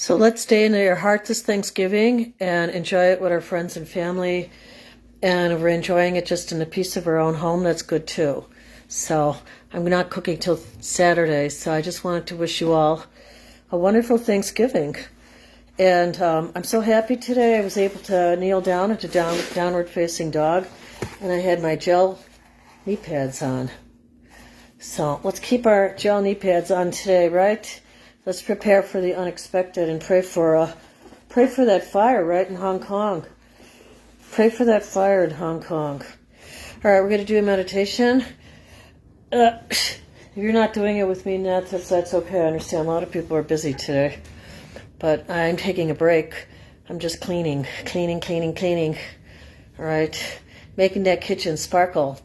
So let's stay in your heart this Thanksgiving and enjoy it with our friends and family. And if we're enjoying it just in the peace of our own home, that's good too. So I'm not cooking till Saturday, so I just wanted to wish you all a wonderful Thanksgiving. And I'm so happy today I was able to kneel down into downward facing dog, and I had my gel knee pads on. So let's keep our gel knee pads on today, right? Let's prepare for the unexpected and pray for that fire right in Hong Kong. Pray for that fire in Hong Kong. All right, we're going to do a meditation. If you're not doing it with me, Nat, that's okay. I understand a lot of people are busy today. But I'm taking a break. I'm just cleaning. All right, making that kitchen sparkle.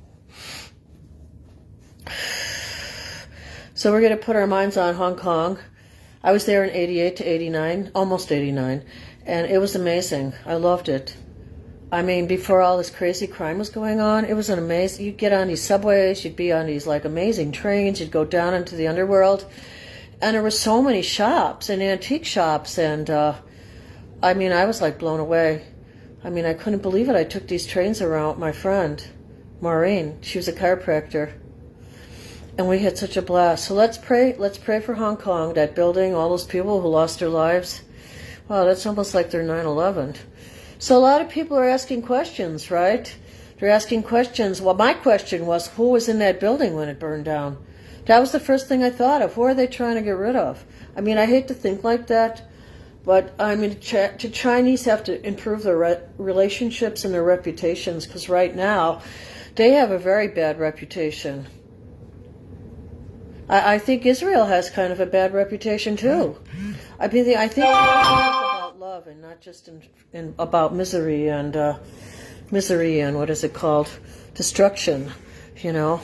So we're going to put our minds on Hong Kong. I was there in 88 to 89, almost 89, and it was amazing. I loved it. I mean, before all this crazy crime was going on, it was an amazing. You'd get on these subways, you'd be on these like amazing trains, you'd go down into the underworld, and there were so many shops and antique shops, and I mean, I was like blown away. I mean, I couldn't believe it. I took these trains around with my friend, Maureen. She was a chiropractor. And we had such a blast. So let's pray for Hong Kong, that building, all those people who lost their lives. Wow, that's almost like their 9/11. So a lot of people are asking questions, right? They're asking questions. Well, my question was, who was in that building when it burned down? That was the first thing I thought of. Who are they trying to get rid of? I mean, I hate to think like that, but I mean, the Chinese have to improve their relationships and their reputations, because right now they have a very bad reputation. I think Israel has kind of a bad reputation too. I think we have to talk about love and not just about misery and what is it called, destruction. You know.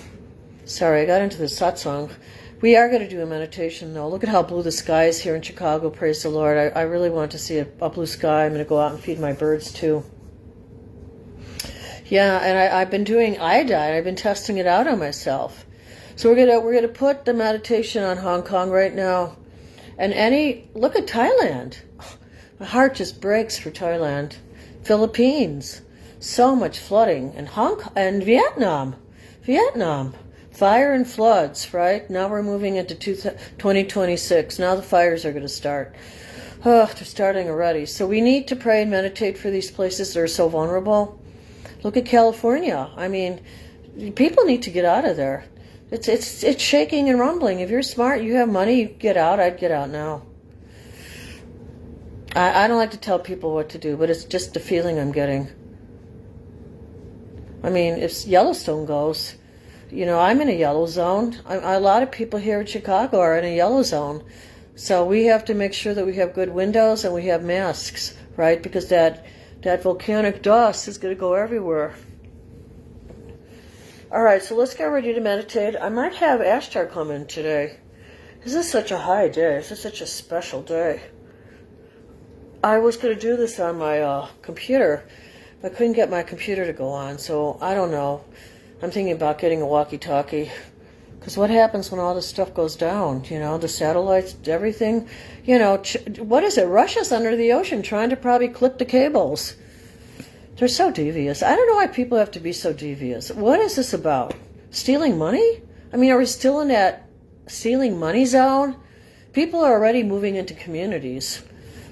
Sorry, I got into the satsang. We are going to do a meditation though. Look at how blue the sky is here in Chicago. Praise the Lord. I really want to see a blue sky. I'm going to go out and feed my birds too. Yeah, and I've been doing iodine. I've been testing it out on myself. So we're gonna put the meditation on Hong Kong right now, and look at Thailand. My heart just breaks for Thailand, Philippines, so much flooding, and and Vietnam, fire and floods. Right now we're moving into 2026. Now the fires are going to start. Oh, they're starting already. So we need to pray and meditate for these places that are so vulnerable. Look at California. I mean, people need to get out of there. It's shaking and rumbling. If you're smart, you have money, you get out. I'd get out now. I don't like to tell people what to do, but it's just the feeling I'm getting. I mean, if Yellowstone goes, you know, I'm in a yellow zone. A lot of people here in Chicago are in a yellow zone. So we have to make sure that we have good windows and we have masks, right? Because that volcanic dust is going to go everywhere. All right, so let's get ready to meditate. I might have Ashtar come in today. This is such a high day. This is such a special day. I was going to do this on my computer. I couldn't get my computer to go on, so I don't know. I'm thinking about getting a walkie-talkie. Because what happens when all this stuff goes down? You know, the satellites, everything. You know, what is it? Russia's under the ocean trying to probably clip the cables. They're so devious. I don't know why people have to be so devious. What is this about? Stealing money? I mean, are we still in that stealing money zone? People are already moving into communities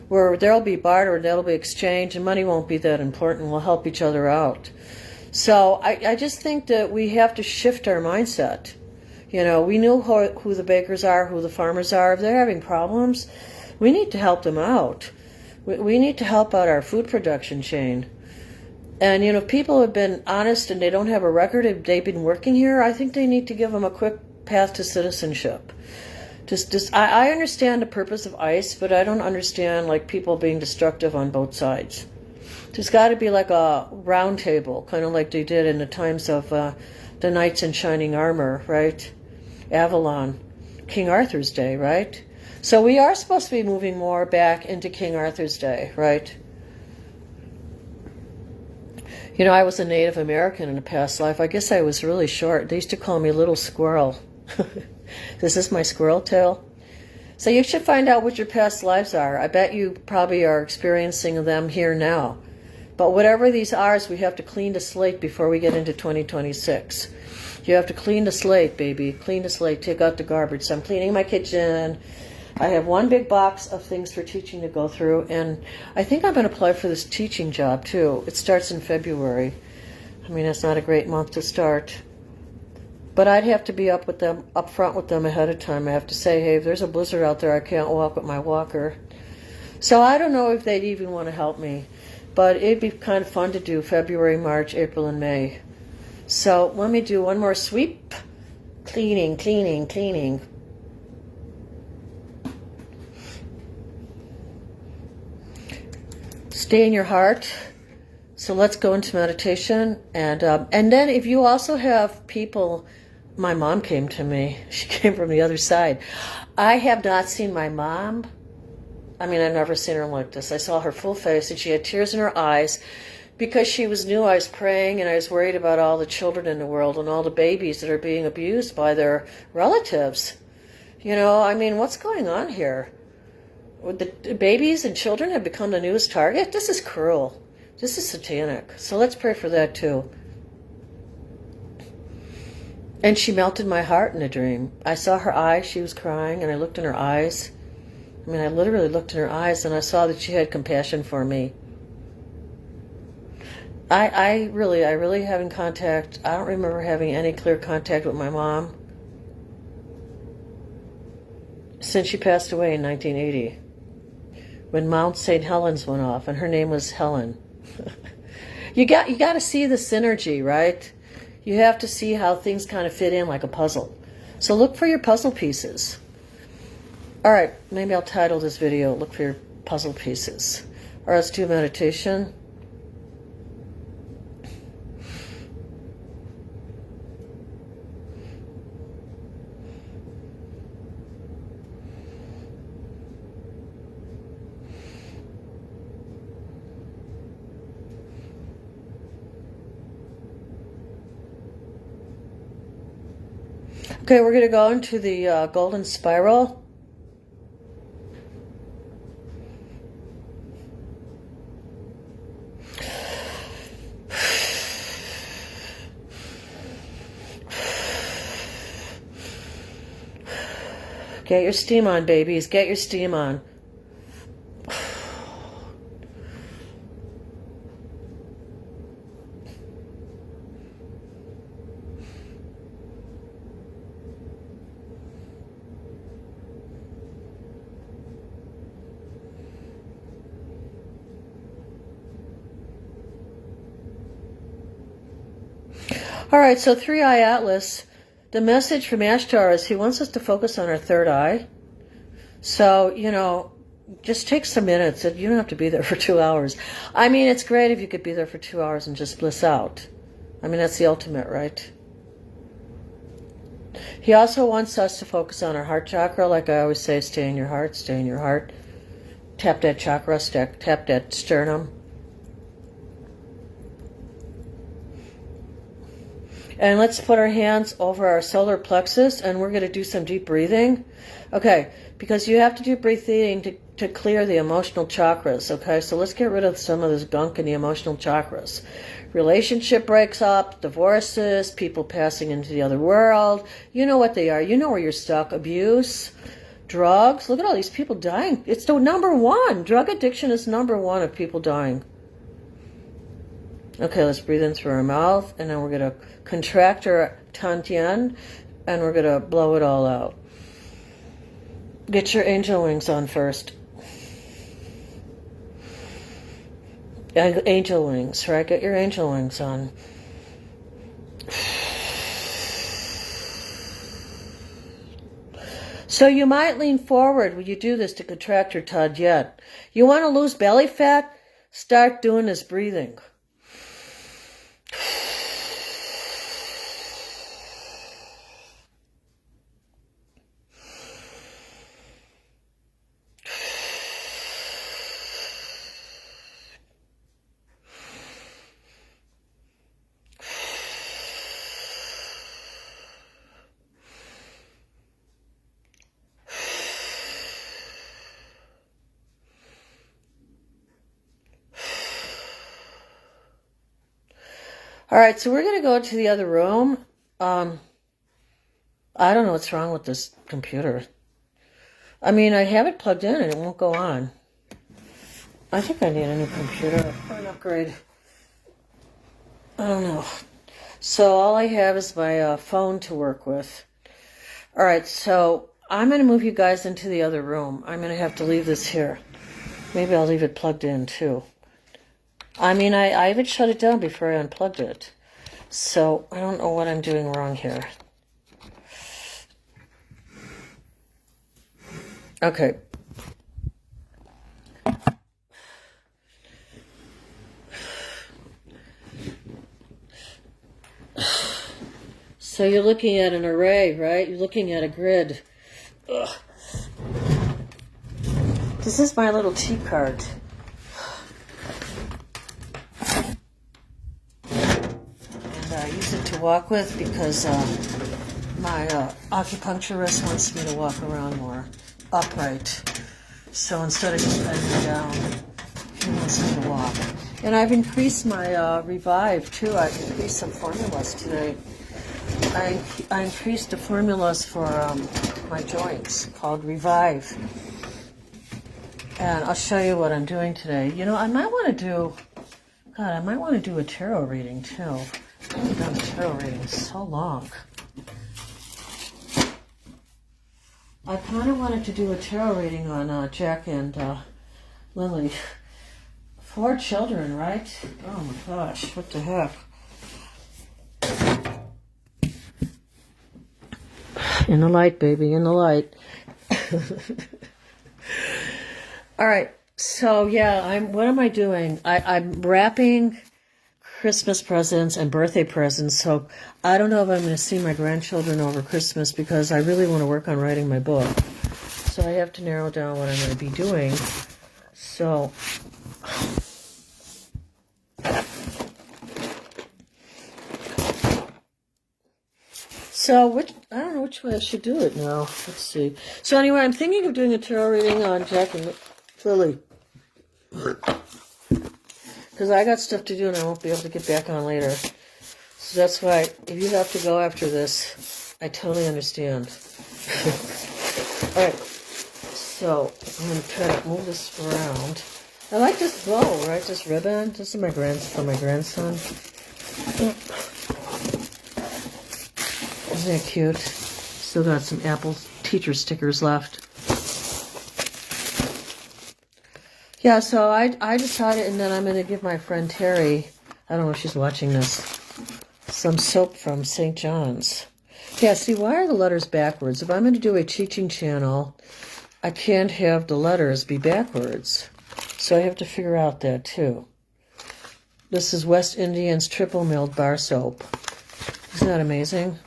where there'll be barter, there'll be exchange, and money won't be that important. We'll help each other out. So I just think that we have to shift our mindset. You know, we know who the bakers are, who the farmers are. If they're having problems, we need to help them out. We need to help out our food production chain. And, you know, if people have been honest and they don't have a record, if they've been working here, I think they need to give them a quick path to citizenship. I understand the purpose of ICE, but I don't understand, like, people being destructive on both sides. There's got to be, like, a round table, kind of like they did in the times of the Knights in Shining Armor, right? Avalon, King Arthur's Day, right? So we are supposed to be moving more back into King Arthur's Day, right? You know, I was a Native American in a past life. I guess I was really short. They used to call me Little Squirrel. This is my squirrel tail. So you should find out what your past lives are. I bet you probably are experiencing them here now. But whatever these are, we have to clean the slate before we get into 2026. You have to clean the slate, baby. Clean the slate. Take out the garbage. So I'm cleaning my kitchen. I have one big box of things for teaching to go through. And I think I'm going to apply for this teaching job, too. It starts in February. I mean, it's not a great month to start. But I'd have to be up front with them ahead of time. I have to say, hey, if there's a blizzard out there, I can't walk with my walker. So I don't know if they'd even want to help me. But it'd be kind of fun to do February, March, April, and May. So let me do one more sweep. Cleaning, cleaning, cleaning. Stay in your heart. So let's go into meditation. And then if you also have people... My mom came to me. She came from the other side. I have not seen my mom. I mean, I've never seen her like this. I saw her full face, and she had tears in her eyes because she knew I was praying, and I was worried about all the children in the world and all the babies that are being abused by their relatives. You know, I mean, what's going on here? The babies and children have become the newest target? This is cruel. This is satanic. So let's pray for that, too. And she melted my heart in a dream. I saw her eyes. She was crying, and I looked in her eyes. I mean, I literally looked in her eyes, and I saw that she had compassion for me. I really having contact. I don't remember having any clear contact with my mom since she passed away in 1980, when Mount St. Helens went off, and her name was Helen. You got to see the synergy, right? You have to see how things kind of fit in like a puzzle. So look for your puzzle pieces. All right, maybe I'll title this video, Look for Your Puzzle Pieces. All right, let's do meditation. Okay, we're going to go into the golden spiral. Get your steam on, babies. Get your steam on. All right, so 3-Eye Atlas, the message from Ashtar is he wants us to focus on our third eye. So, you know, just take some minutes. You don't have to be there for 2 hours. I mean, it's great if you could be there for 2 hours and just bliss out. I mean, that's the ultimate, right? He also wants us to focus on our heart chakra. Like I always say, stay in your heart, stay in your heart. Tap that chakra, tap that sternum. And let's put our hands over our solar plexus, and we're going to do some deep breathing. Okay, because you have to do breathing to clear the emotional chakras, okay? So let's get rid of some of this gunk in the emotional chakras. Relationship breaks up, divorces, people passing into the other world. You know what they are. You know where you're stuck. Abuse, drugs. Look at all these people dying. It's the number one. Drug addiction is number one of people dying. Okay, let's breathe in through our mouth, and then we're going to contract our Tantien, and we're going to blow it all out. Get your angel wings on first. Angel wings, right? Get your angel wings on. So you might lean forward when you do this to contract your Tantien. You want to lose belly fat? Start doing this breathing. All right, so we're going to go to the other room. I don't know what's wrong with this computer. I mean, I have it plugged in and it won't go on. I think I need a new computer or an upgrade. I don't know. So all I have is my phone to work with. All right, so I'm going to move you guys into the other room. I'm going to have to leave this here. Maybe I'll leave it plugged in too. I mean, I even shut it down before I unplugged it. So I don't know what I'm doing wrong here. Okay. So you're looking at an array, right? You're looking at a grid. Ugh. This is my little tea cart. And I use it to walk with because my acupuncturist wants me to walk around more upright. So instead of just bending down, he wants me to walk. And I've increased my Revive too. I've increased some formulas today. I increased the formulas for my joints called Revive. And I'll show you what I'm doing today. You know, I might want to do a tarot reading too. I haven't done a tarot reading in so long. I kind of wanted to do a tarot reading on Jack and Lily. 4 children, right? Oh my gosh, what the heck? In the light, baby, in the light. All right, so yeah, what am I doing? I'm wrapping Christmas presents and birthday presents, so I don't know if I'm going to see my grandchildren over Christmas because I really want to work on writing my book. So I have to narrow down what I'm going to be doing. So I don't know which way I should do it now. Let's see. So anyway, I'm thinking of doing a tarot reading on Jack and Lily. Because I got stuff to do and I won't be able to get back on later. So that's why, if you have to go after this, I totally understand. Alright, so I'm going to try to move this around. I like this bow, right? This ribbon. This is for my grandson. Isn't that cute? Still got some Apple teacher stickers left. Yeah, so I decided, and then I'm going to give my friend Terry, I don't know if she's watching this, some soap from St. John's. Yeah, see, why are the letters backwards? If I'm going to do a teaching channel, I can't have the letters be backwards. So I have to figure out that too. This is West Indian's triple milled bar soap. Isn't that amazing?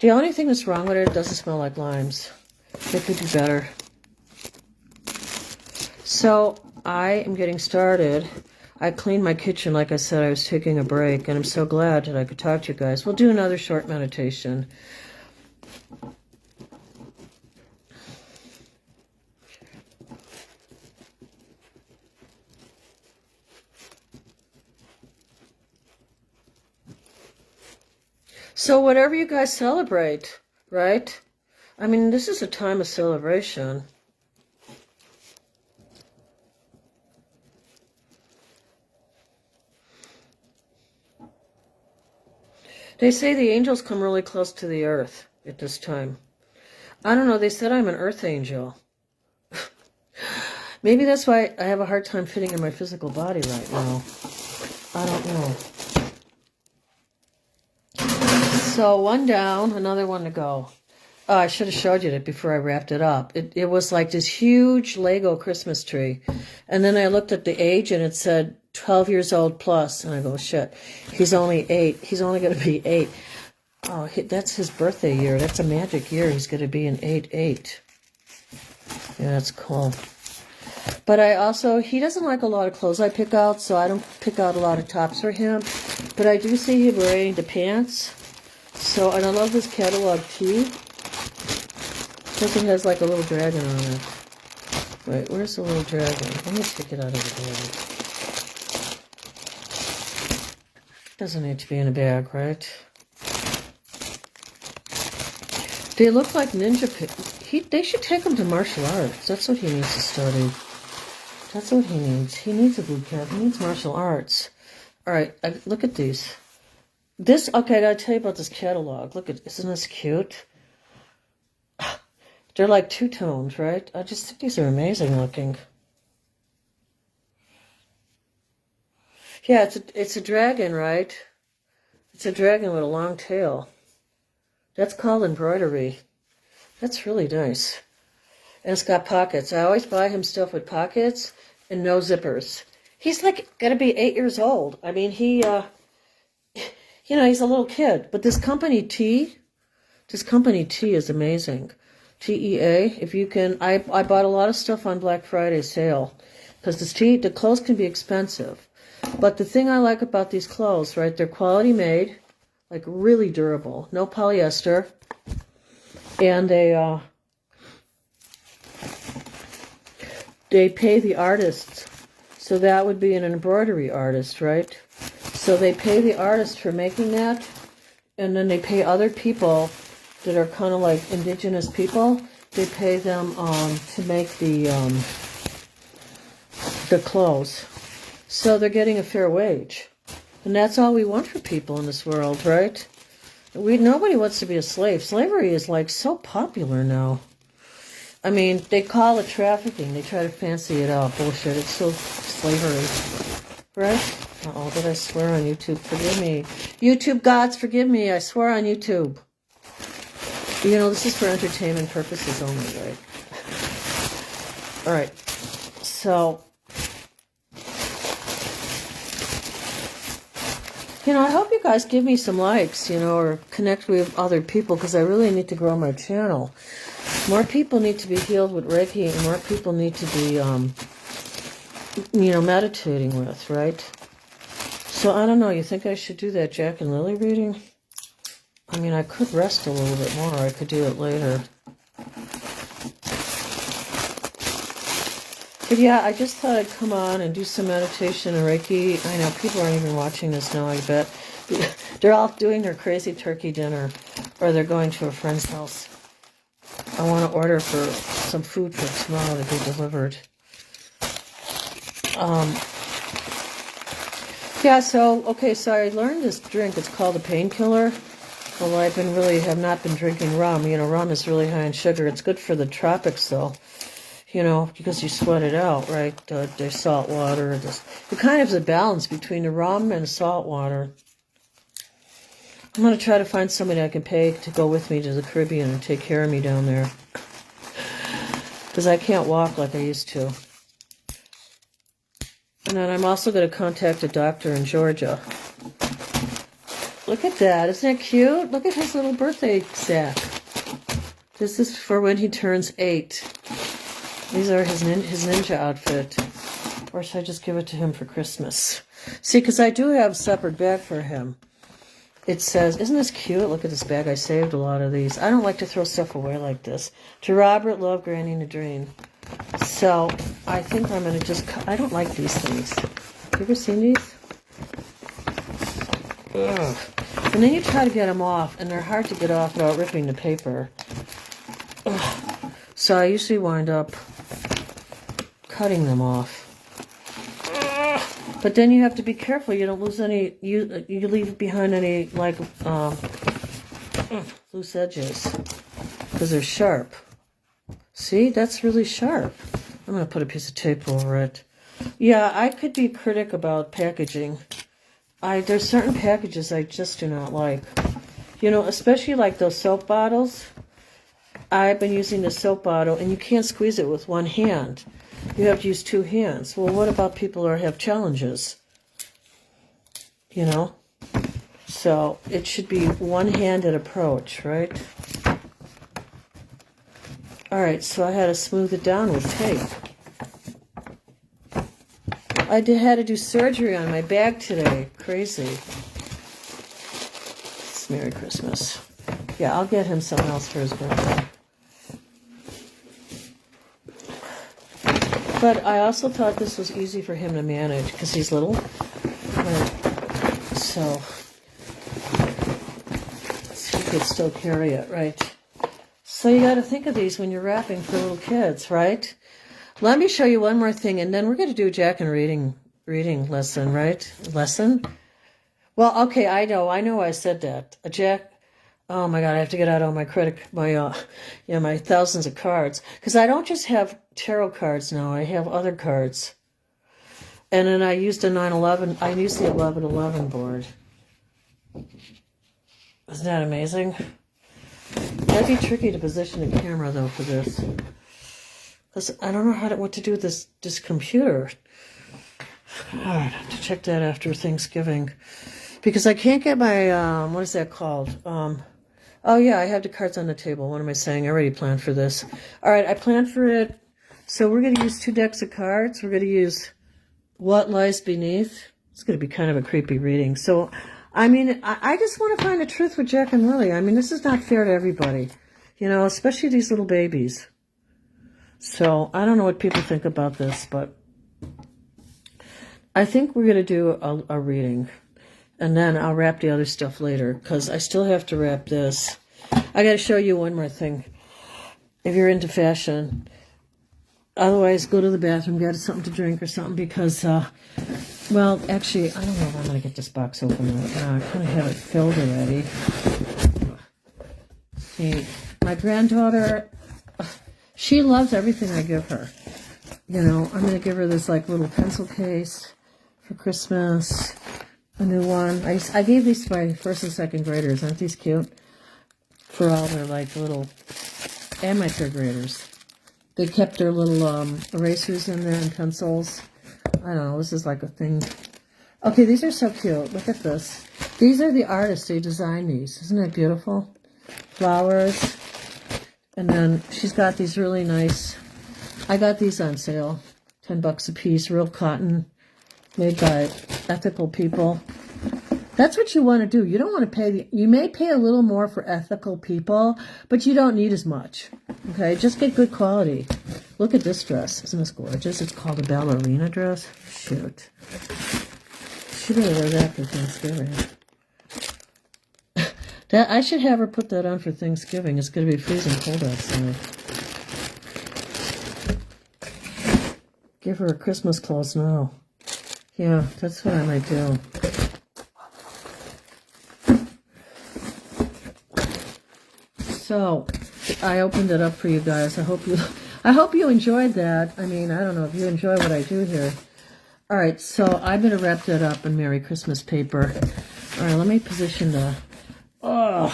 The only thing that's wrong with it doesn't smell like limes. It could be better. So I am getting started. I cleaned my kitchen like I said I was taking a break, and I'm so glad that I could talk to you guys. We'll do another short meditation. So whatever you guys celebrate, right? I mean, this is a time of celebration. They say the angels come really close to the earth at this time. I don't know, they said I'm an earth angel. Maybe that's why I have a hard time fitting in my physical body right now. I don't know. So one down, another one to go. Oh, I should have showed you that before I wrapped it up. It was like this huge Lego Christmas tree. And then I looked at the age and it said 12 years old plus. And I go, shit, he's only 8. He's only going to be 8. Oh, that's his birthday year. That's a magic year. He's going to be an 8-8. Yeah, that's cool. But he doesn't like a lot of clothes I pick out, so I don't pick out a lot of tops for him. But I do see him wearing the pants. So, and I love this catalog tee. I think it has like a little dragon on it. Wait, where's the little dragon? Let me take it out of the bag. Doesn't need to be in a bag, right? They look like ninja. They should take him to martial arts. That's what he needs to study. That's what he needs. He needs a boot camp. He needs martial arts. All right, look at these. Okay, I gotta tell you about this catalog. Look at, isn't this cute? They're like two-toned, right? I just think these are amazing looking. Yeah, it's a dragon, right? It's a dragon with a long tail. That's called embroidery. That's really nice. And it's got pockets. I always buy him stuff with pockets and no zippers. He's like gotta be 8 years old. I mean, he's a little kid. But this company T is amazing. TEA. If you can, I bought a lot of stuff on Black Friday sale because the clothes can be expensive. But the thing I like about these clothes, right? They're quality made, like really durable, no polyester, and they pay the artists. So that would be an embroidery artist, right? So they pay the artist for making that, and then they pay other people that are kind of like indigenous people. They pay them to make the clothes. So they're getting a fair wage. And that's all we want for people in this world, right? Nobody wants to be a slave. Slavery is like so popular now. I mean, they call it trafficking. They try to fancy it up. Bullshit. It's still slavery. Right? Uh-oh, did I swear on YouTube? Forgive me. YouTube gods, forgive me. I swear on YouTube. You know, this is for entertainment purposes only, right? All right. So, I hope you guys give me some likes, or connect with other people because I really need to grow my channel. More people need to be healed with Reiki and more people need to be, meditating with, right? So, I don't know. You think I should do that Jack and Lily reading? I mean, I could rest a little bit more. I could do it later. But yeah, I just thought I'd come on and do some meditation and Reiki. I know people aren't even watching this now, I bet. They're all doing their crazy turkey dinner or they're going to a friend's house. I want to order for some food for tomorrow to be delivered. So I learned this drink. It's called a painkiller. Well, I have not been drinking rum. Rum is really high in sugar. It's good for the tropics, though. Because you sweat it out, right? There's salt water. It kind of is a balance between the rum and salt water. I'm going to try to find somebody I can pay to go with me to the Caribbean and take care of me down there. Because I can't walk like I used to. And then I'm also going to contact a doctor in Georgia. Look at that. Isn't that cute? Look at his little birthday sack. This is for when he turns 8. These are his ninja outfit. Or should I just give it to him for Christmas? See, because I do have a separate bag for him. It says, isn't this cute? Look at this bag. I saved a lot of these. I don't like to throw stuff away like this. To Robert, love, Granny Nadreen. So, I think I'm going to just... I don't like these things. Have you ever seen these? Ugh. And then you try to get them off, and they're hard to get off without ripping the paper. Ugh. So I usually wind up cutting them off. But then you have to be careful. You don't lose any, you leave behind any, loose edges. Because they're sharp. See, that's really sharp. I'm going to put a piece of tape over it. Yeah, I could be a critic about packaging. There's certain packages I just do not like. Especially like those soap bottles. I've been using the soap bottle, and you can't squeeze it with one hand. You have to use 2 hands. Well, what about people who have challenges? So it should be one-handed approach, right? All right, so I had to smooth it down with tape. I had to do surgery on my bag today. Crazy. It's Merry Christmas. Yeah, I'll get him something else for his birthday. But I also thought this was easy for him to manage because he's little. so let's see if you could still carry it, right? So you got to think of these when you're wrapping for little kids, right? Let me show you one more thing, and then we're going to do Jack and reading lesson, right? Lesson? Well, okay, I know I said that. A Jack, oh my God, I have to get out all my my thousands of cards. Because I don't just have tarot cards now, I have other cards. And then I used a 9/11, I used the 11/11 board. Isn't that amazing? That'd be tricky to position a camera, though, for this. Because I don't know what to do with this computer. All right, I have to check that after Thanksgiving. Because I can't get my, what is that called? Oh, yeah, I have the cards on the table. What am I saying? I already planned for this. All right, I planned for it. So we're going to use 2 decks of cards. We're going to use What Lies Beneath. It's going to be kind of a creepy reading. So, I mean, I just want to find the truth with Jack and Lily. I mean, this is not fair to everybody. You know, especially these little babies. So, I don't know what people think about this, but I think we're going to do a reading. And then I'll wrap the other stuff later, because I still have to wrap this. I got to show you one more thing. If you're into fashion, otherwise go to the bathroom, get something to drink or something, because, well, actually, I don't know if I'm going to get this box open right now. I kind of have it filled already. See, my granddaughter, she loves everything I give her. You know, I'm going to give her this, like, little pencil case for Christmas. A new one. I gave these to my first and second graders. Aren't these cute? For all their, like, little... And my third graders. They kept their little erasers in there and pencils. I don't know. This is like a thing. Okay, these are so cute. Look at this. These are the artists. They designed these. Isn't that beautiful? Flowers. And then she's got these really nice... I got these on sale. $10 a piece. Real cotton. Made by ethical people. That's what you want to do. You don't want to pay... You may pay a little more for ethical people, but you don't need as much. Okay? Just get good quality. Look at this dress. Isn't this gorgeous? It's called a ballerina dress. Shoot. She better wear that for Thanksgiving. I should have her put that on for Thanksgiving. It's going to be freezing cold outside. Give her a Christmas clothes now. Yeah, that's what I might do. So, I opened it up for you guys. I hope you enjoyed that. I mean, I don't know if you enjoy what I do here. All right, so I'm going to wrap that up in Merry Christmas paper. All right, let me position the... Oh.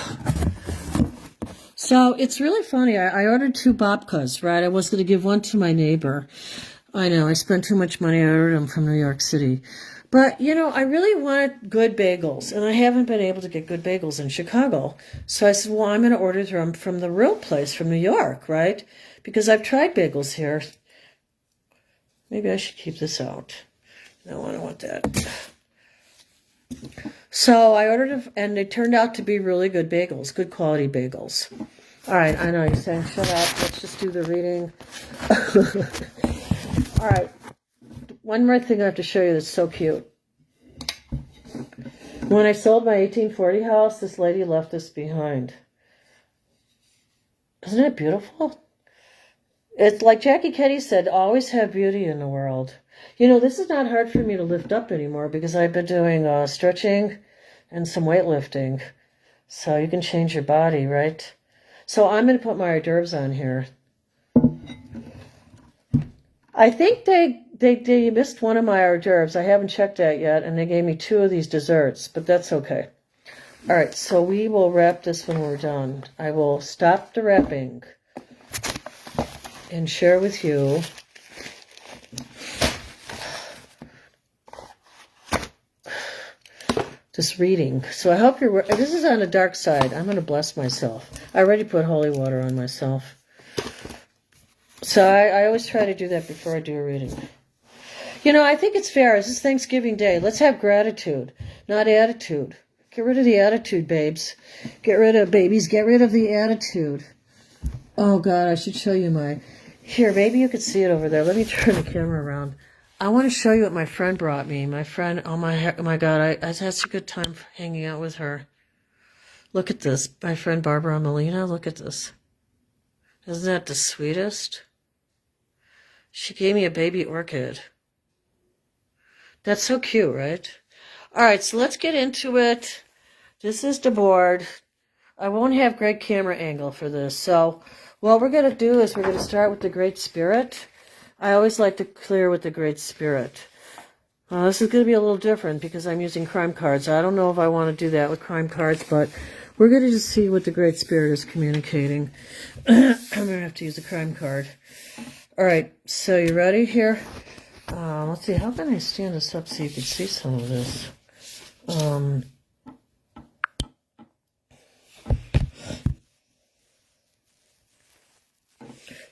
So, it's really funny. I ordered 2 babkas, right? I was going to give one to my neighbor. I know, I spent too much money. I ordered them from New York City. But, you know, I really wanted good bagels, and I haven't been able to get good bagels in Chicago. So I said, well, I'm going to order them from the real place, from New York, right? Because I've tried bagels here. Maybe I should keep this out. No, I don't want that. So I ordered them, and they turned out to be really good bagels, good quality bagels. All right, I know you're saying, shut up, let's just do the reading. All right, one more thing I have to show you that's so cute. When I sold my 1840 house, this lady left this behind. Isn't it beautiful? It's like Jackie Kennedy said, always have beauty in the world. You know, this is not hard for me to lift up anymore because I've been doing stretching and some weightlifting. So you can change your body, right? So I'm going to put my hors d'oeuvres on here. I think they missed one of my hors d'oeuvres. I haven't checked that yet, and they gave me 2 of these desserts, but that's okay. All right, so we will wrap this when we're done. I will stop the wrapping and share with you this reading. So I hope you're... This is on the dark side. I'm going to bless myself. I already put holy water on myself. So I always try to do that before I do a reading. You know, I think it's fair. This is Thanksgiving Day. Let's have gratitude, not attitude. Get rid of the attitude, babes. Get rid of, babies, get rid of the attitude. Oh, God, I should show you my... Here, maybe you could see it over there. Let me turn the camera around. I want to show you what my friend brought me. My friend, oh my God, I had such a good time hanging out with her. Look at this. My friend Barbara Molina, look at this. Isn't that the sweetest? She gave me a baby orchid. That's so cute, right? All right, so let's get into it. This is the board. I won't have great camera angle for this. So what we're going to do is we're going to start with the Great Spirit. I always like to clear with the Great Spirit. This is going to be a little different because I'm using crime cards. I don't know if I want to do that with crime cards, but we're going to just see what the Great Spirit is communicating. I'm going to have to use a crime card. All right, so you ready here? Let's see, how can I stand this up so you can see some of this?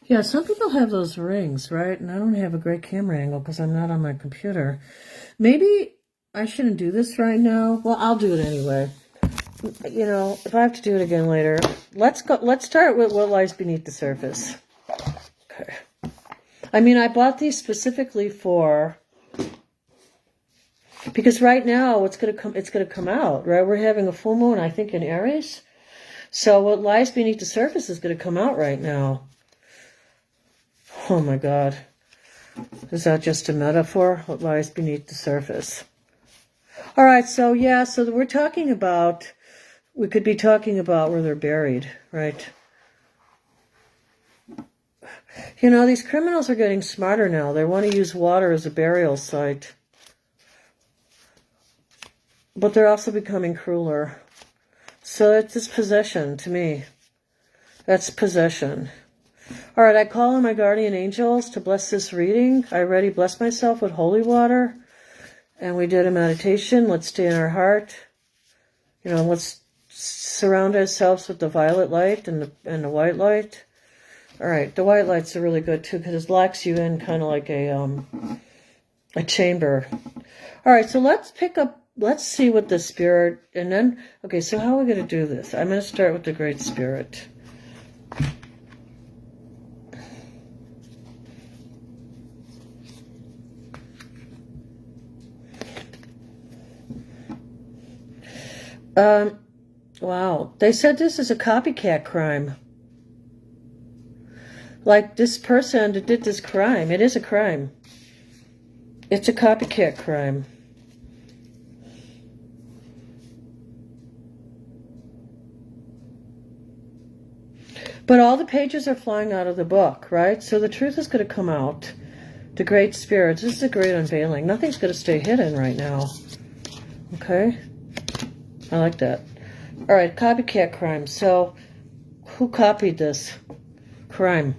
Yeah, some people have those rings, right? And I don't have a great camera angle because I'm not on my computer. Maybe I shouldn't do this right now. Well, I'll do it anyway. You know, if I have to do it again later. Let's start with what lies beneath the surface. Okay. I mean, I bought these specifically because right now it's going to come out, right? We're having a full moon, I think, in Aries. So what lies beneath the surface is going to come out right now. Oh my God. Is that just a metaphor? What lies beneath the surface? All right, so yeah, so we could be talking about where they're buried, right? You know, these criminals are getting smarter now. They want to use water as a burial site. But they're also becoming crueler. So it's just possession to me. That's possession. All right, I call on my guardian angels to bless this reading. I already blessed myself with holy water. And we did a meditation. Let's stay in our heart. You know, let's surround ourselves with the violet light and the white light. All right, the white lights are really good too because it locks you in kind of like a chamber. All right, so let's see what the spirit, and then, okay, so how are we going to do this? I'm going to start with the Great Spirit. Wow. They said this is a copycat crime. Like this person that did this crime. It is a crime. It's a copycat crime. But all the pages are flying out of the book, right? So the truth is going to come out. The Great Spirit. This is a great unveiling. Nothing's going to stay hidden right now. Okay? I like that. All right, copycat crime. So, who copied this crime?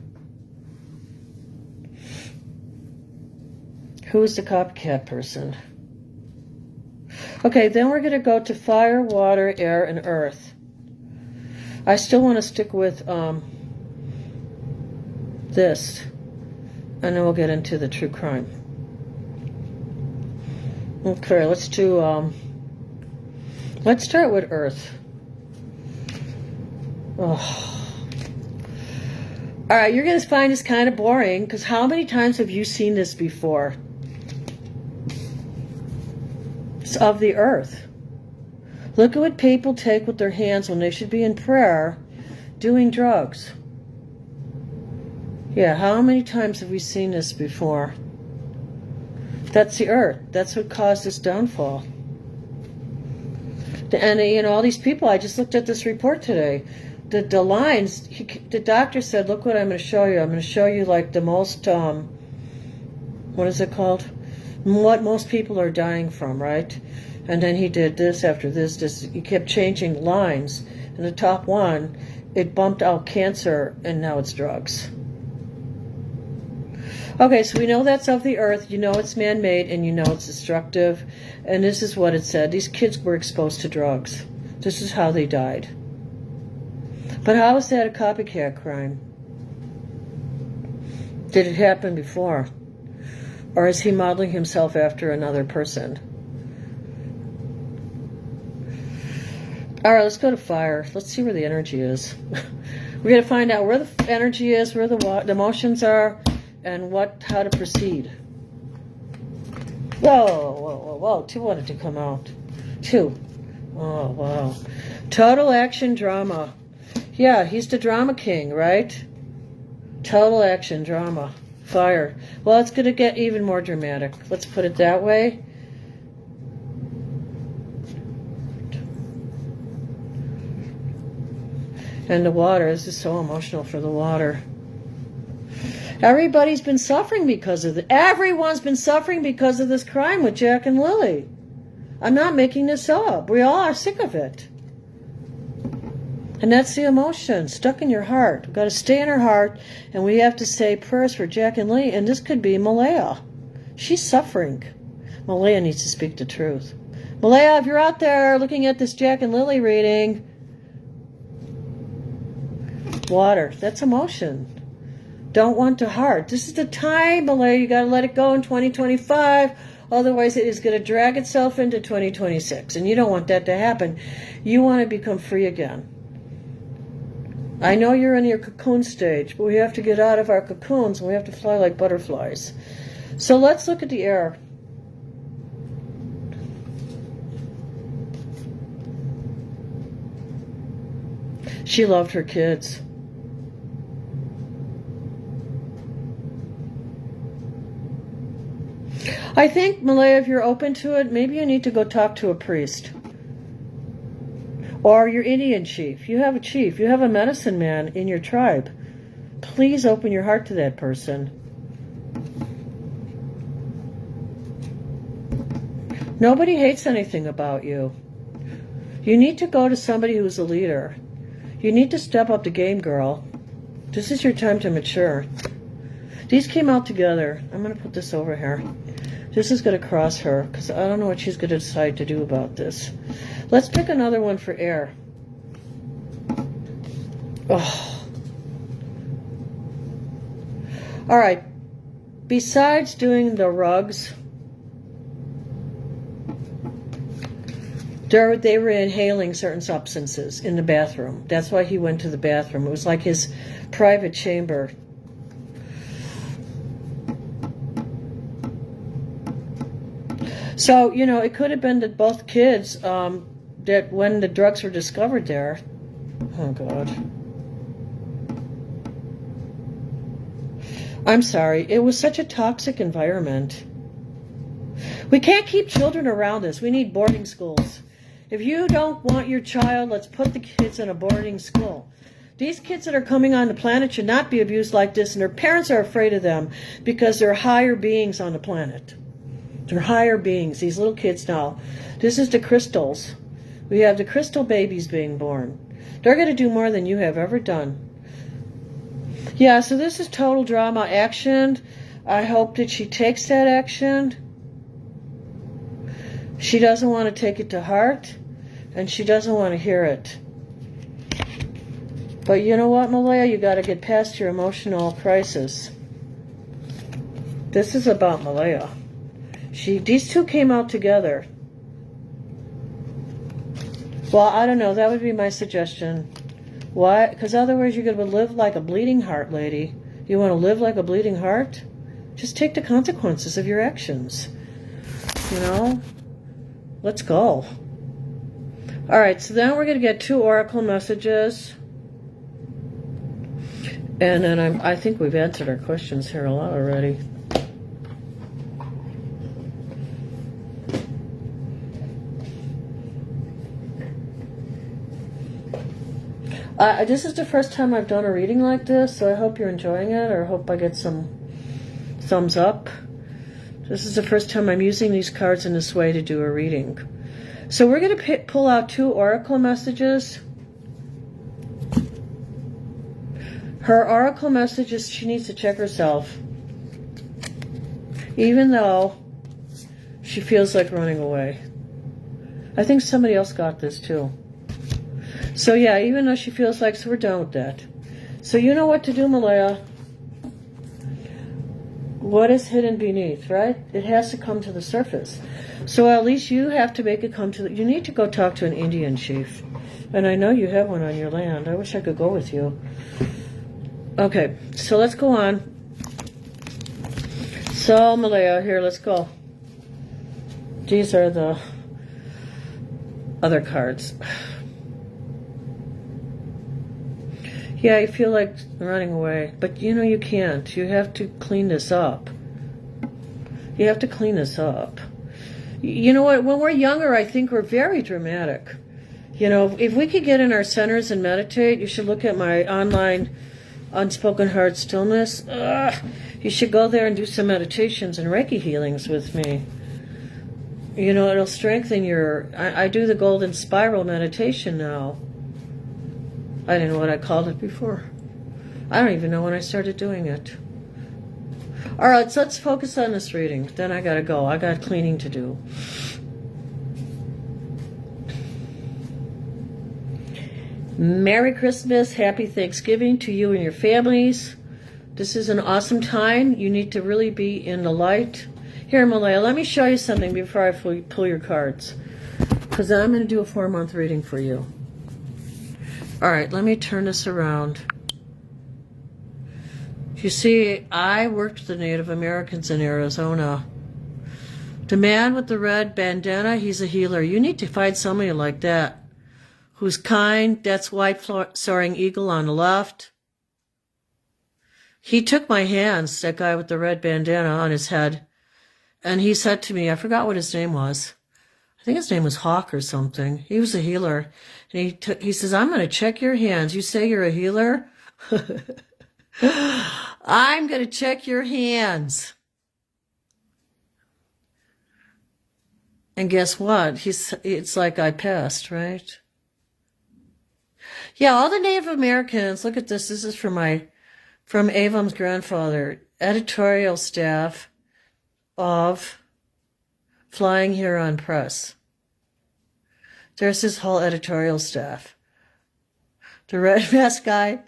Who is the copycat person? Okay, then we're going to go to fire, water, air, and earth. I still want to stick with this, and then we'll get into the true crime. Okay, let's start with earth. Oh. All right, you're going to find this kind of boring because how many times have you seen this before? It's of the earth. Look at what people take with their hands when they should be in prayer doing drugs. Yeah, how many times have we seen this before? That's the earth. That's what caused this downfall. And, you know, all these people, I just looked at this report today. The lines, the doctor said, look what I'm going to show you. I'm going to show you like the most, what is it called? What most people are dying from, right? And then he did this after this. He kept changing lines. And the top one, it bumped out cancer, and now it's drugs. Okay, so we know that's of the earth. You know it's man-made, and you know it's destructive. And this is what it said. These kids were exposed to drugs. This is how they died. But how is that a copycat crime? Did it happen before? Or is he modeling himself after another person? All right, let's go to fire. Let's see where the energy is. We're going to find out where the energy is, where the emotions are, and how to proceed. Whoa. 2 wanted to come out. 2. Oh, wow. Total action drama. Yeah, he's the drama king, right? Total action drama. Fire. Well, it's going to get even more dramatic. Let's put it that way. And the water. This is so emotional for the water. Everybody's been suffering because of it. Everyone's been suffering because of this crime with Jack and Lily. I'm not making this up. We all are sick of it. And that's the emotion stuck in your heart. We've got to stay in our heart, and we have to say prayers for Jack and Lily. And this could be Malaya. She's suffering. Malaya needs to speak the truth. Malaya, if you're out there looking at this Jack and Lily reading, water. That's emotion. Don't want to heart. This is the time, Malaya. You got to let it go in 2025. Otherwise, it is going to drag itself into 2026. And you don't want that to happen. You want to become free again. I know you're in your cocoon stage, but we have to get out of our cocoons and we have to fly like butterflies. So let's look at the air. She loved her kids. I think, Malaya, if you're open to it, maybe you need to go talk to a priest. Or your Indian chief. You have a chief. You have a medicine man in your tribe. Please open your heart to that person. Nobody hates anything about you. You need to go to somebody who's a leader. You need to step up the game, girl. This is your time to mature. These came out together. I'm going to put this over here. This is going to cross her because I don't know what she's going to decide to do about this. Let's pick another one for air. Oh. All right. Besides doing the rugs, they were inhaling certain substances in the bathroom. That's why he went to the bathroom. It was like his private chamber. So, you know, it could have been that both kids, that when the drugs were discovered there, oh God. I'm sorry, it was such a toxic environment. We can't keep children around us. We need boarding schools. If you don't want your child, let's put the kids in a boarding school. These kids that are coming on the planet should not be abused like this, and their parents are afraid of them because they're higher beings on the planet. They're higher beings, these little kids now. This is the crystals. We have the crystal babies being born. They're going to do more than you have ever done. Yeah, so this is total drama action. I hope that she takes that action. She doesn't want to take it to heart, and she doesn't want to hear it. But you know what, Malaya? You got to get past your emotional crisis. This is about Malaya. These two came out together. Well, I don't know. That would be my suggestion. Why? Because otherwise you're going to live like a bleeding heart, lady. You want to live like a bleeding heart? Just take the consequences of your actions. You know? Let's go. All right, so then we're going to get 2 oracle messages. And then I think we've answered our questions here a lot already. This is the first time I've done a reading like this, so I hope you're enjoying it, or I hope I get some thumbs up. This is the first time I'm using these cards in this way to do a reading. So we're going to pull out 2 oracle messages. Her oracle message is she needs to check herself. Even though she feels like running away. I think somebody else got this too. So yeah, even though she feels like, so we're done with that. So you know what to do, Malaya. What is hidden beneath, right? It has to come to the surface. So at least you have to make it come to you need to go talk to an Indian chief. And I know you have one on your land. I wish I could go with you. Okay, so let's go on. So Malaya, here, let's go. These are the other cards. Yeah, you feel like running away, but you know you can't. You have to clean this up. You have to clean this up. You know what? When we're younger, I think we're very dramatic. You know, if we could get in our centers and meditate, you should look at my online Unspoken Heart Stillness. You should go there and do some meditations and Reiki healings with me. You know, it'll strengthen your... I do the Golden Spiral meditation now. I didn't know what I called it before. I don't even know when I started doing it. All right, so let's focus on this reading. Then I gotta go. I got cleaning to do. Merry Christmas, Happy Thanksgiving to you and your families. This is an awesome time. You need to really be in the light. Here, Malaya, let me show you something before I pull your cards. Because I'm going to do a 4-month reading for you. All right, let me turn this around. You see, I worked with the Native Americans in Arizona. The man with the red bandana, he's a healer. You need to find somebody like that. Who's kind. That's White Soaring Eagle on the left. He took my hands, that guy with the red bandana on his head, and he said to me, I forgot what his name was. I think his name was Hawk or something. He was a healer. And he says, I'm going to check your hands. You say you're a healer? I'm going to check your hands. And guess what? It's like I passed, right? Yeah, all the Native Americans, look at this. This is from Avam's grandfather, editorial staff of Flying Huron Press. There's his whole editorial staff. The red mask guy,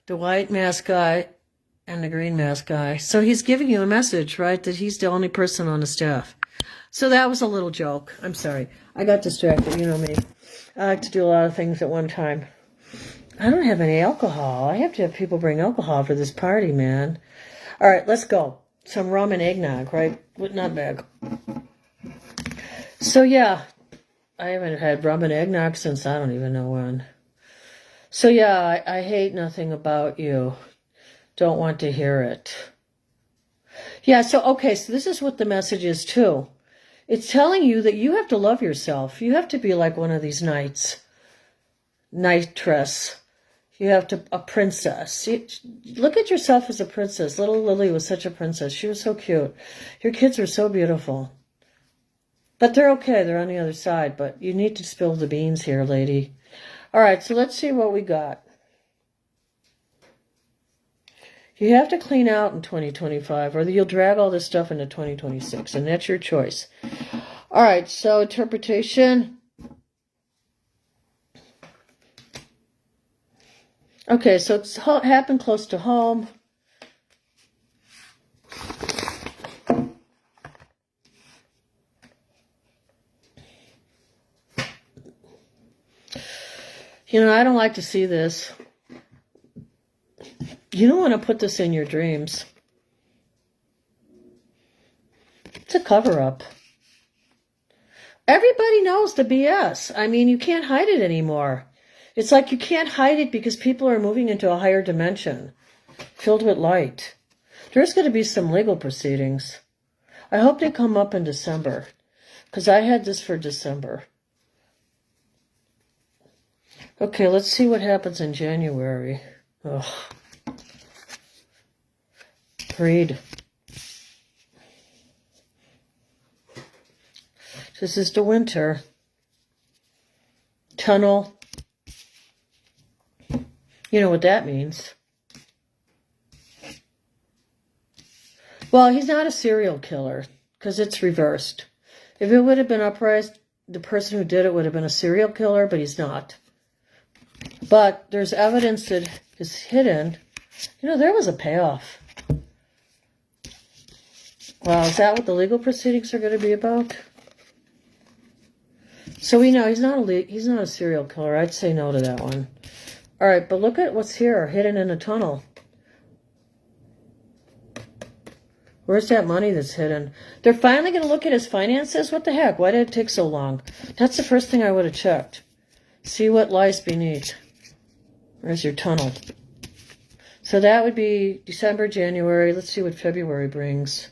the white mask guy, and the green mask guy. So he's giving you a message, right, that he's the only person on the staff. So that was a little joke. I'm sorry. I got distracted, you know me. I like to do a lot of things at one time. I don't have any alcohol. I have to have people bring alcohol for this party, man. All right, let's go. Some rum and eggnog, right? With nutmeg. So, yeah, I haven't had rum and eggnog since I don't even know when. So, yeah, I hate nothing about you. Don't want to hear it. Yeah, so, okay, so this is what the message is, too. It's telling you that you have to love yourself. You have to be like one of these knights. Knightress. You have to, a princess. Look at yourself as a princess. Little Lily was such a princess. She was so cute. Your kids are so beautiful. But they're okay. They're on the other side. But you need to spill the beans here, lady. All right, so let's see what we got. You have to clean out in 2025, or you'll drag all this stuff into 2026, and that's your choice. All right, so interpretation. Okay, so it's happened close to home. You know, I don't like to see this. You don't want to put this in your dreams. It's a cover-up. Everybody knows the BS. I mean, you can't hide it anymore. It's like you can't hide it because people are moving into a higher dimension, filled with light. There's going to be some legal proceedings. I hope they come up in December, because I had this for December. Okay, let's see what happens in January. Ugh. Read. This is the winter. Tunnel. You know what that means. Well, he's not a serial killer, because it's reversed. If it would have been upright, the person who did it would have been a serial killer, but he's not. But there's evidence that is hidden. You know, there was a payoff. Wow, is that what the legal proceedings are going to be about? So we know he's not a serial killer. I'd say no to that one. All right, but look at what's here, hidden in a tunnel. Where's that money that's hidden? They're finally going to look at his finances? What the heck? Why did it take so long? That's the first thing I would have checked. See what lies beneath. Where's your tunnel? So that would be December, January. Let's see what February brings.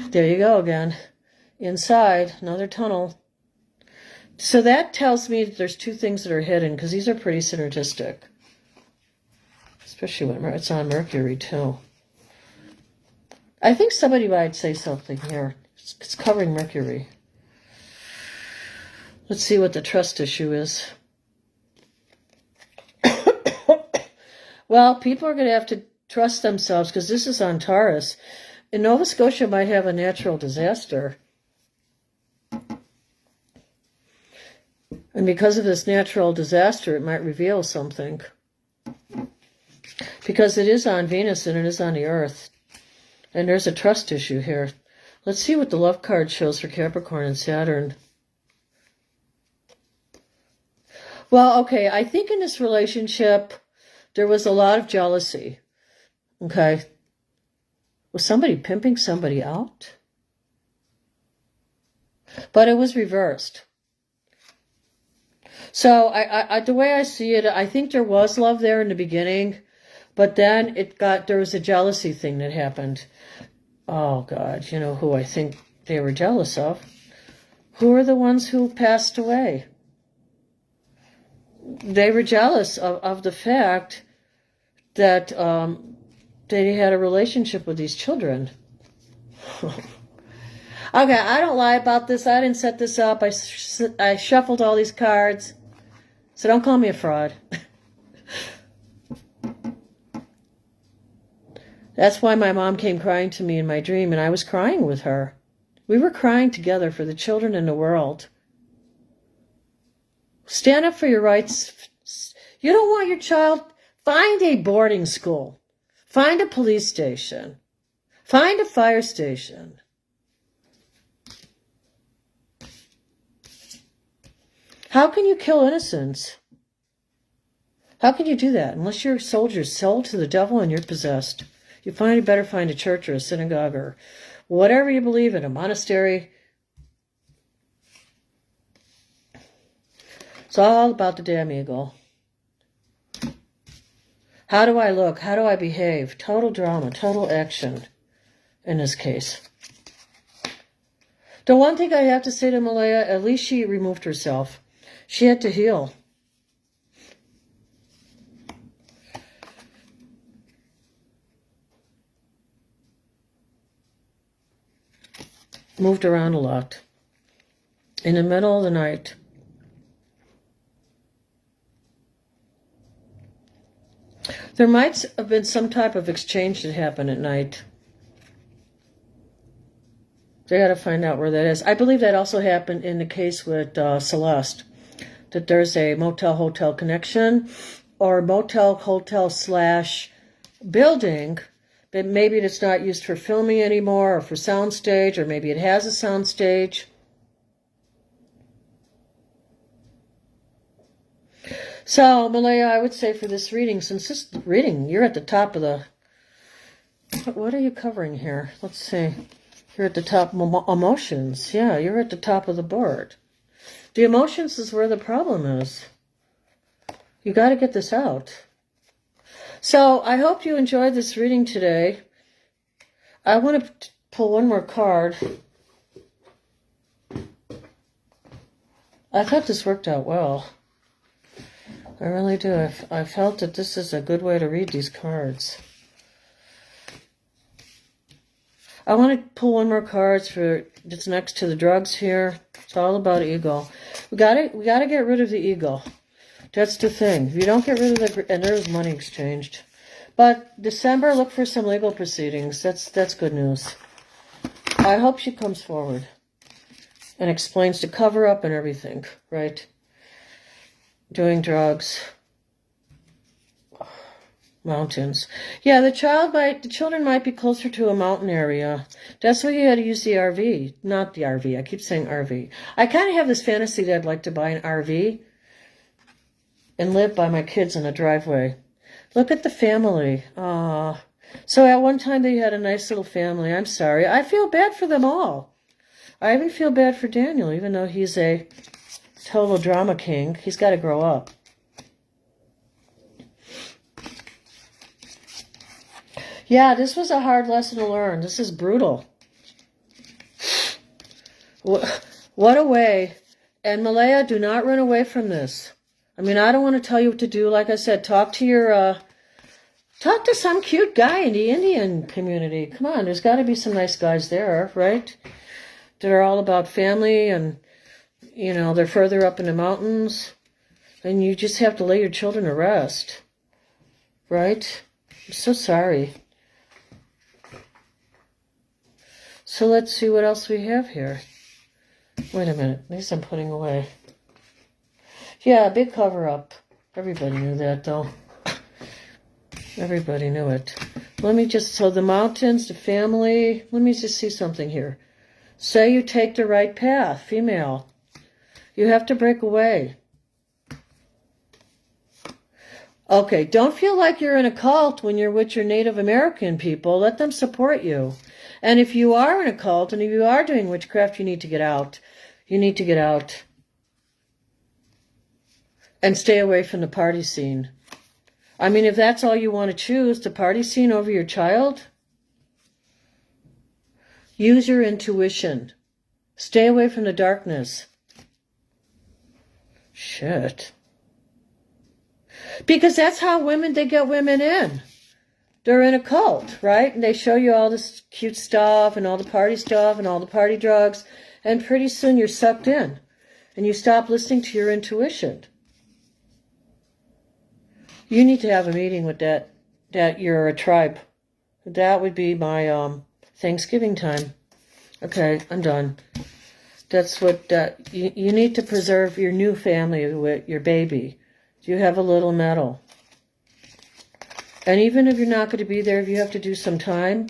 There you go again. Inside, another tunnel. So that tells me that there's two things that are hidden, because these are pretty synergistic. Especially when it's on Mercury, too. I think somebody might say something here. It's covering Mercury. Let's see what the trust issue is. Well, people are going to have to trust themselves, because this is on Taurus. And Nova Scotia might have a natural disaster. And because of this natural disaster, it might reveal something. Because it is on Venus and it is on the Earth. And there's a trust issue here. Let's see what the love card shows for Capricorn and Saturn. Well, okay, I think in this relationship, there was a lot of jealousy. Okay? Was somebody pimping somebody out? But it was reversed. So I the way I see it, I think there was love there in the beginning, but then there was a jealousy thing that happened. Oh God, you know who I think they were jealous of? Who are the ones who passed away? They were jealous of the fact that they had a relationship with these children. Okay, I don't lie about this. I didn't set this up. I shuffled all these cards. So don't call me a fraud. That's why my mom came crying to me in my dream, and I was crying with her. We were crying together for the children in the world. Stand up for your rights. You don't want your child? Find a boarding school. Find a police station. Find a fire station. How can you kill innocents? How can you do that? Unless your soldier's sold to the devil and you're possessed. You better find a church or a synagogue or whatever you believe in, a monastery. It's all about the damn ego. How do I look? How do I behave? Total drama, total action in this case. The one thing I have to say to Malaya, at least she removed herself. She had to heal. Moved around a lot. In the middle of the night. There might have been some type of exchange that happened at night. They got to find out where that is. I believe that also happened in the case with Celeste. That there's a motel-hotel connection or motel-hotel / building, but maybe it's not used for filming anymore or for soundstage, or maybe it has a soundstage. So, Malaya, I would say for this reading, since this reading, you're at the top of the... What are you covering here? Let's see. You're at the top of emotions. Yeah, you're at the top of the board. The emotions is where the problem is. You got to get this out. So I hope you enjoyed this reading today. I want to pull one more card. I thought this worked out well. I really do. I felt that this is a good way to read these cards. I want to pull one more card for that's next to the drugs here. It's all about ego. We got to get rid of the ego. That's the thing. If you don't get rid of and there's money exchanged. But December, look for some legal proceedings. That's good news. I hope she comes forward and explains the cover up and everything, right? Doing drugs. Mountains. Yeah, the children might be closer to a mountain area. That's why you had to use the RV, not the RV. I keep saying RV. I kind of have this fantasy that I'd like to buy an RV and live by my kids in a driveway. Look at the family. So at one time they had a nice little family. I'm sorry. I feel bad for them all. I even feel bad for Daniel, even though he's a total drama king. He's got to grow up. Yeah, this was a hard lesson to learn. This is brutal. What a way. And Malaya, do not run away from this. I mean, I don't want to tell you what to do. Like I said, talk to some cute guy in the Indian community. Come on, there's got to be some nice guys there, right? That are all about family and, you know, they're further up in the mountains. And you just have to lay your children to rest, right? I'm so sorry. So let's see what else we have here. Wait a minute. These I'm putting away. Yeah, big cover-up. Everybody knew that, though. Everybody knew it. Let me just, so the mountains, the family, let me just see something here. Say you take the right path, female. You have to break away. Okay, don't feel like you're in a cult when you're with your Native American people. Let them support you. And if you are in a cult and if you are doing witchcraft, you need to get out. You need to get out. And stay away from the party scene. I mean, if that's all you want to choose, the party scene over your child, use your intuition. Stay away from the darkness. Shit. Because that's how they get women in. They're in a cult, right? And they show you all this cute stuff and all the party stuff and all the party drugs. And pretty soon you're sucked in. And you stop listening to your intuition. You need to have a meeting with that you're a tribe. That would be my Thanksgiving time. Okay, I'm done. That's what, you need to preserve your new family with your baby. You have a little medal. And even if you're not going to be there, if you have to do some time,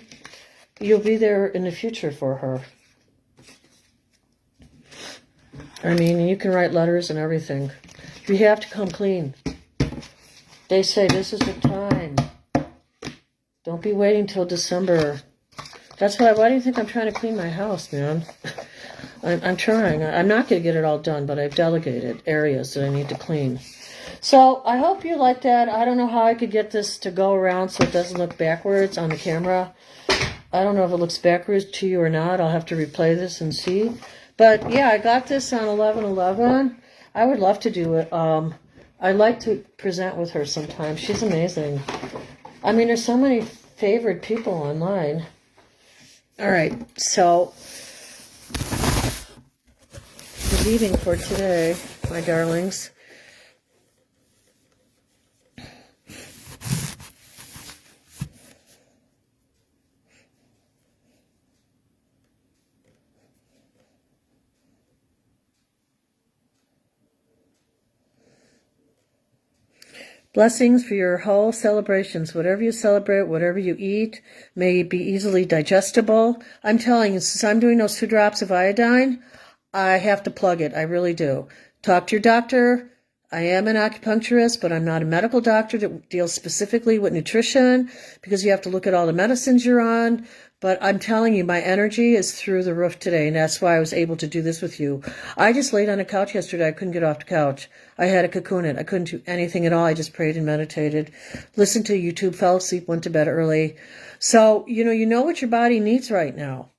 you'll be there in the future for her. I mean, you can write letters and everything. You have to come clean. They say this is the time. Don't be waiting till December. That's why do you think I'm trying to clean my house, man? I'm trying. I'm not going to get it all done, but I've delegated areas that I need to clean. So I hope you like that. I don't know how I could get this to go around so it doesn't look backwards on the camera. I don't know if it looks backwards to you or not. I'll have to replay this and see. But yeah, I got this on 11/11. I would love to do it. I like to present with her sometimes. She's amazing. I mean, there's so many favorite people online. All right, so we're leaving for today, my darlings. Blessings for your whole celebrations. Whatever you celebrate, whatever you eat, may be easily digestible. I'm telling you, since I'm doing those 2 drops of iodine, I have to plug it. I really do. Talk to your doctor. I am an acupuncturist, but I'm not a medical doctor that deals specifically with nutrition because you have to look at all the medicines you're on. But I'm telling you, my energy is through the roof today, and that's why I was able to do this with you. I just laid on a couch yesterday. I couldn't get off the couch. I had a cocoon it. I couldn't do anything at all. I just prayed and meditated, listened to YouTube, fell asleep, went to bed early. So, you know what your body needs right now.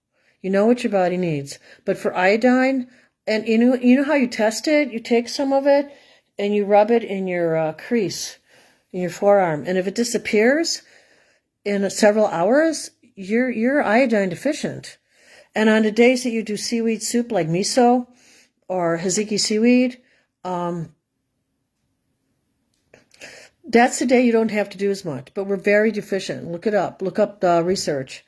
You know what your body needs. But for iodine, and you know how you test it? You take some of it, and you rub it in your crease, in your forearm. And if it disappears in several hours, you're iodine deficient. And on the days that you do seaweed soup like miso or Hiziki seaweed, that's the day you don't have to do as much. But we're very deficient. Look it up. Look up the research.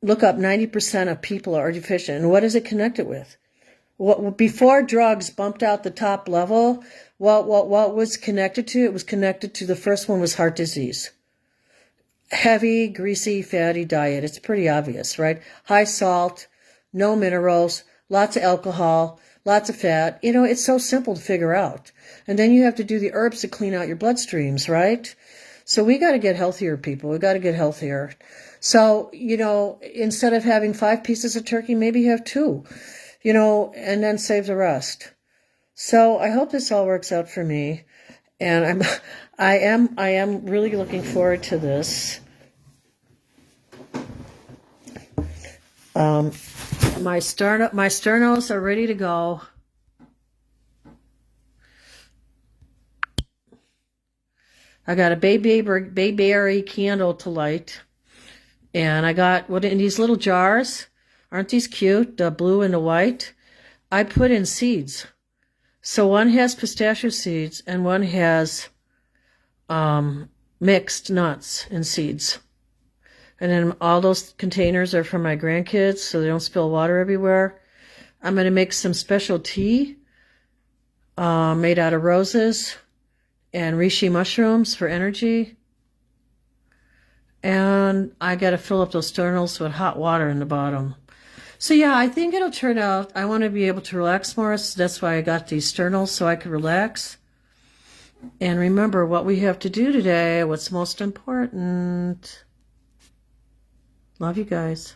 Look up 90% of people are deficient. And what is it connected with? What before drugs bumped out the top level, what was connected to? It was connected to, the first one was heart disease. Heavy, greasy, fatty diet. It's pretty obvious, right? High salt, no minerals, lots of alcohol, lots of fat. It's so simple to figure out. And then you have to do the herbs to clean out your bloodstreams, right? So we got to get healthier, people. We got to get healthier. So, instead of having 5 pieces of turkey, maybe you have 2, and then save the rest. So I hope this all works out for me. And I am really looking forward to this. My sternos are ready to go. I got a bayberry candle to light. And I got what in these little jars. Aren't these cute? The blue and the white. I put in seeds. So one has pistachio seeds and one has mixed nuts and seeds. And then all those containers are for my grandkids so they don't spill water everywhere. I'm going to make some special tea made out of roses and reishi mushrooms for energy. And I got to fill up those sternos with hot water in the bottom. So yeah, I think it'll turn out. I want to be able to relax more. So that's why I got these sternos, so I could relax. And remember what we have to do today, what's most important. Love you guys.